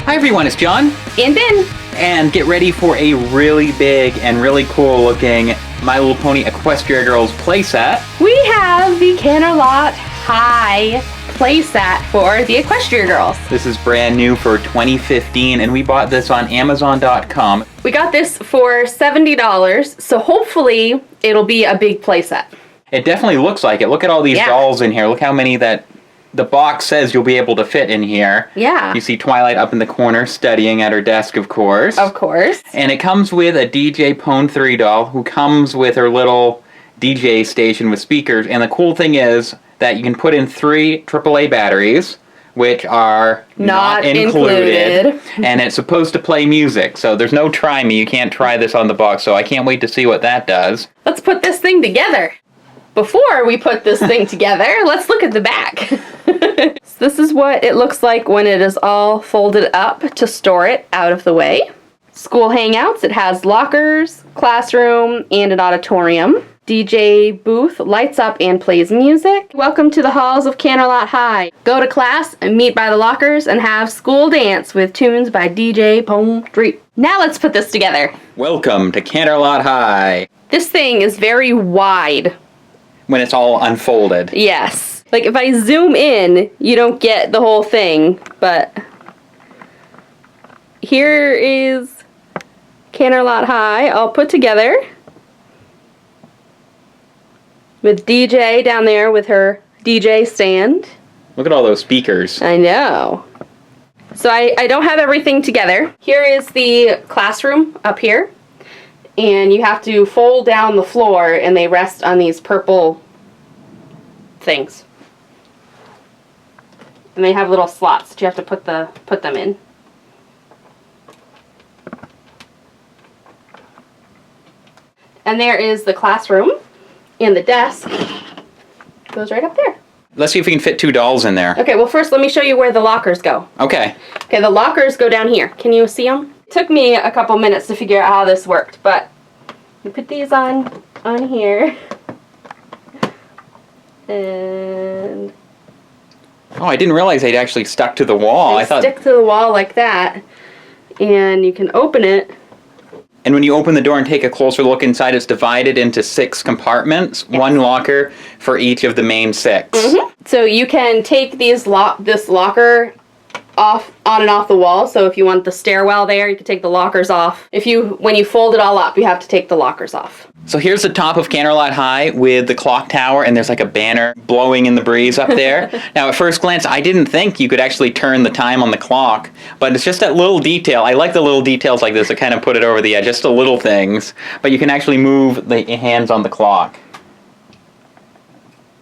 Hi everyone, it's John. And Ben. And get ready for a really big and really cool looking My Little Pony Equestria Girls playset. We have the Canterlot High playset for the Equestria Girls. This is brand new for 2015 and we bought this on Amazon.com. We got this for $70, so hopefully it'll be a big playset. It definitely looks like it. Look at all these dolls in here. Look how many that the box says you'll be able to fit in here. Yeah. You see Twilight up in the corner studying at her desk, of course. Of course. And it comes with a DJ Pone 3 doll who comes with her little DJ station with speakers. And the cool thing is that you can put in 3 AAA batteries, which are not included. And it's supposed to play music. So there's no try me. You can't try this on the box. So I can't wait to see what that does. Let's put this thing together. Before we put this thing together, let's look at the back. So this is what it looks like when it is all folded up to store it out of the way. School hangouts, it has lockers, classroom, and an auditorium. DJ booth lights up and plays music. Welcome to the halls of Canterlot High. Go to class and meet by the lockers and have school dance with tunes by DJ Pone 3. Now let's put this together. Welcome to Canterlot High. This thing is very wide. When it's all unfolded. Yes. Like if I zoom in, you don't get the whole thing, but here is Canterlot High all put together with DJ down there with her DJ stand. Look at all those speakers. I know. So I don't have everything together. Here is the classroom up here. And you have to fold down the floor and they rest on these purple things. And they have little slots that you have to put them in. And there is the classroom and the desk goes right up there. Let's see if we can fit 2 dolls in there. Okay, well first let me show you where the lockers go. Okay. Okay, the lockers go down here. Can you see them? Took me a couple minutes to figure out how this worked, but you put these on here, and oh, I didn't realize they'd actually stuck to the wall. I thought stick to the wall like that, and you can open it. And when you open the door and take a closer look inside, it's divided into 6 compartments, yes. 1 locker for each of the main 6. Mm-hmm. So you can take this locker off, on and off the wall. So if you want the stairwell there, you can take the lockers off. When you fold it all up, you have to take the lockers off. So here's the top of Canterlot High with the clock tower, and there's like a banner blowing in the breeze up there. Now at first glance, I didn't think you could actually turn the time on the clock, but it's just that little detail. I like the little details like this that kind of put it over the edge, just the little things. But you can actually move the hands on the clock.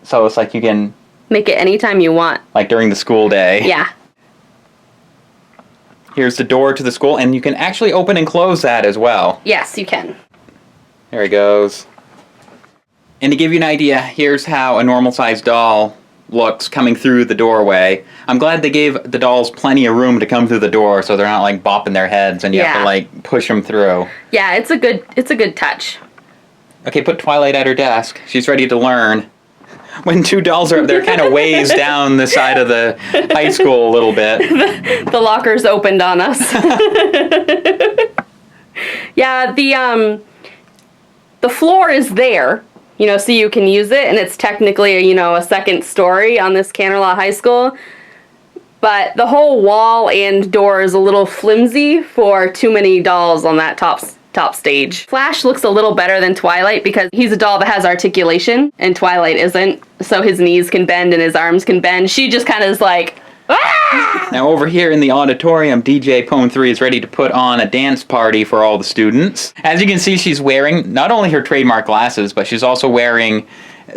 So it's like you can make it anytime you want. Like during the school day. Yeah. Here's the door to the school, and you can actually open and close that as well. Yes, you can. There he goes. And to give you an idea, here's how a normal-sized doll looks coming through the doorway. I'm glad they gave the dolls plenty of room to come through the door, so they're not like bopping their heads and you have to like push them through. Yeah, it's a good touch. Okay, put Twilight at her desk. She's ready to learn. When 2 dolls are up there, kind of ways down the side of the high school a little bit. The lockers opened on us. Yeah, the floor is there, so you can use it, and it's technically, a second story on this Canterlot High School. But the whole wall and door is a little flimsy for too many dolls on that top stage. Flash looks a little better than Twilight because he's a doll that has articulation and Twilight isn't, so his knees can bend and his arms can bend. She just kind of is like, ah! Now over here in the auditorium, DJ Pone 3 is ready to put on a dance party for all the students. As you can see, she's wearing not only her trademark glasses, but she's also wearing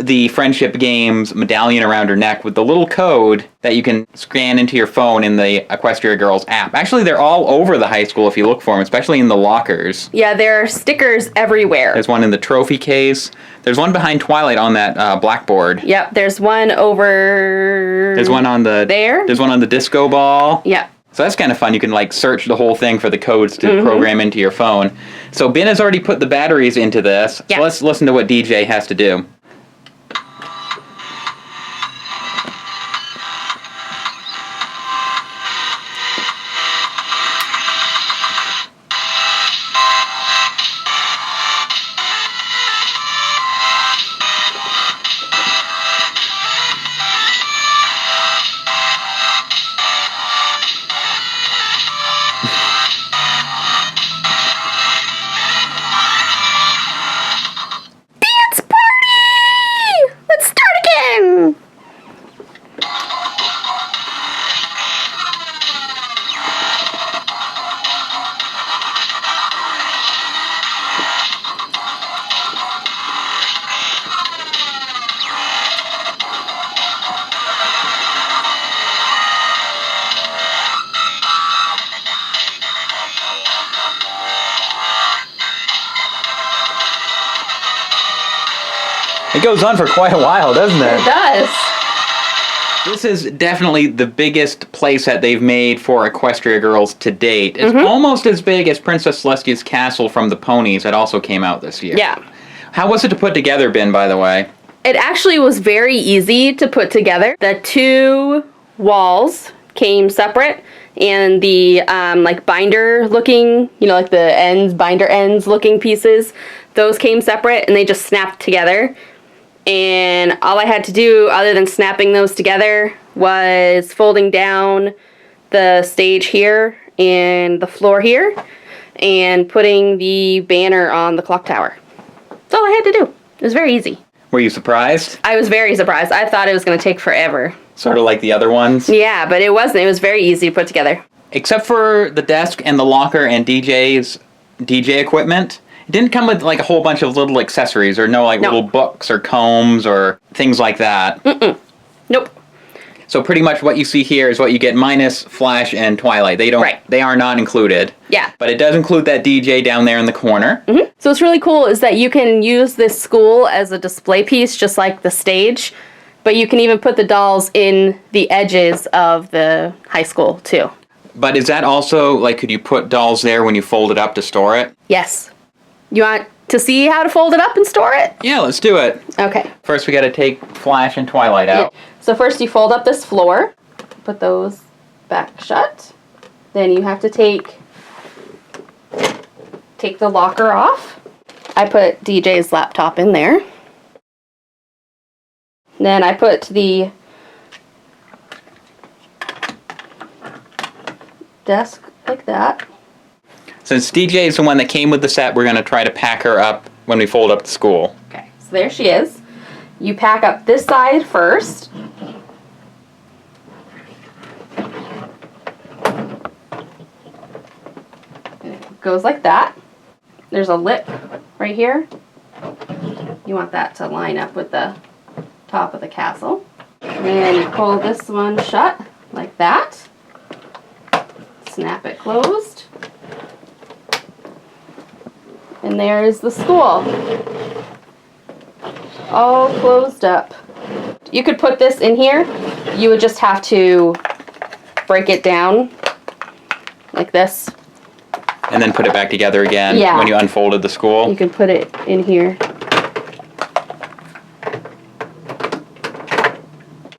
the Friendship Games medallion around her neck with the little code that you can scan into your phone in the Equestria Girls app. Actually, they're all over the high school if you look for them, especially in the lockers. Yeah, there are stickers everywhere. There's one in the trophy case. There's one behind Twilight on that blackboard. Yep, there's one over... There's one on the... There? There's one on the disco ball. Yep. So that's kind of fun. You can search the whole thing for the codes to program into your phone. So Ben has already put the batteries into this. Yeah. So let's listen to what DJ has to do. It goes on for quite a while, doesn't It it? does. This is definitely the biggest playset they've made for Equestria Girls to date. It's almost as big as Princess Celestia's castle from the ponies that also came out this year. Yeah. How was it to put together, Ben, by the way? It actually was very easy to put together. The two walls came separate, and the like binder looking, like the binder ends looking pieces, those came separate, and they just snapped together. And all I had to do, other than snapping those together, was folding down the stage here and the floor here, and putting the banner on the clock tower. That's all I had to do. It was very easy. Were you surprised? I was very surprised. I thought it was going to take forever. Sort of like the other ones? Yeah, but it wasn't. It was very easy to put together. Except for the desk and the locker and DJ's DJ equipment, it didn't come with like a whole bunch of little accessories or no little books or combs or things like that. Nope. So pretty much what you see here is what you get minus Flash and Twilight. They are not included. Yeah. But it does include that DJ down there in the corner. So what's really cool is that you can use this school as a display piece, just like the stage, but you can even put the dolls in the edges of the high school too. But is that also, could you put dolls there when you fold it up to store it? Yes. You want to see how to fold it up and store it? Yeah, let's do it. Okay. First we gotta take Flash and Twilight out. So first you fold up this floor, put those back shut. Then you have to take the locker off. I put DJ's laptop in there. Then I put the desk like that. Since DJ is the one that came with the set, we're going to try to pack her up when we fold up the school. Okay, so there she is. You pack up this side first. And it goes like that. There's a lip right here. You want that to line up with the top of the castle. And then you pull this one shut like that. Snap it closed. And there's the school. All closed up. You could put this in here. You would just have to break it down like this. And then put it back together again when you unfolded the school. You can put it in here.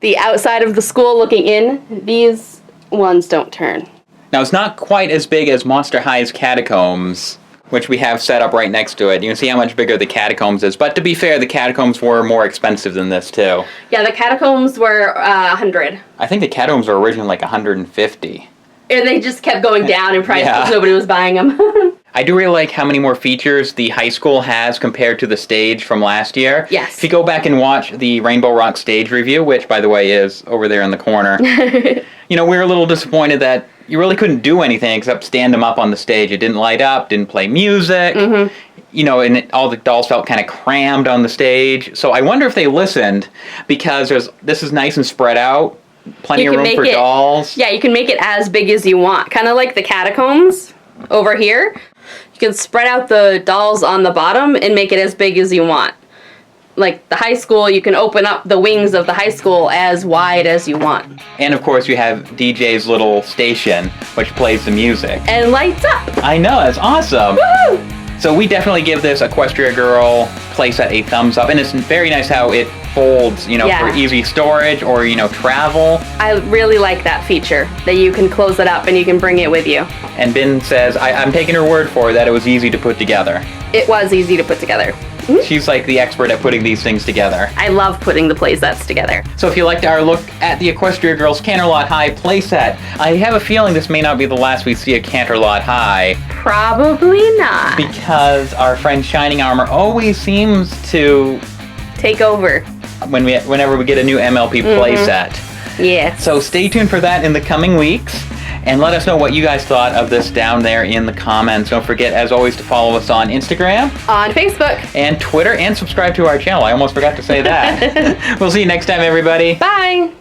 The outside of the school looking in, these ones don't turn. Now it's not quite as big as Monster High's Catacombs, which we have set up right next to it. You can see how much bigger the Catacombs is. But to be fair, the Catacombs were more expensive than this too. Yeah, the Catacombs were 100. I think the Catacombs were originally like 150. And they just kept going down in price because nobody was buying them. I do really like how many more features the high school has compared to the stage from last year. Yes. If you go back and watch the Rainbow Rock stage review, which, by the way, is over there in the corner, we were a little disappointed that you really couldn't do anything except stand them up on the stage. It didn't light up, didn't play music. And all the dolls felt kind of crammed on the stage. So I wonder if they listened, because this is nice and spread out. Plenty of room for dolls. Yeah, you can make it as big as you want. Kind of like the Catacombs over here. You can spread out the dolls on the bottom and make it as big as you want. Like the high school, you can open up the wings of the high school as wide as you want. And of course you have DJ's little station, which plays the music. And lights up! I know, that's awesome! Woo! So we definitely give this Equestria Girl playset a thumbs up, and it's very nice how it folds, for easy storage or, travel. I really like that feature, that you can close it up and you can bring it with you. And Ben says, I'm taking her word for it, that it was easy to put together. It was easy to put together. She's like the expert at putting these things together. I love putting the playsets together. So if you liked our look at the Equestria Girls Canterlot High playset, I have a feeling this may not be the last we see at Canterlot High. Probably not. Because our friend Shining Armor always seems to take over whenever we get a new MLP playset. Yes. So stay tuned for that in the coming weeks. And let us know what you guys thought of this down there in the comments. Don't forget, as always, to follow us on Instagram, on Facebook, and Twitter, and subscribe to our channel. I almost forgot to say that. We'll see you next time, everybody. Bye.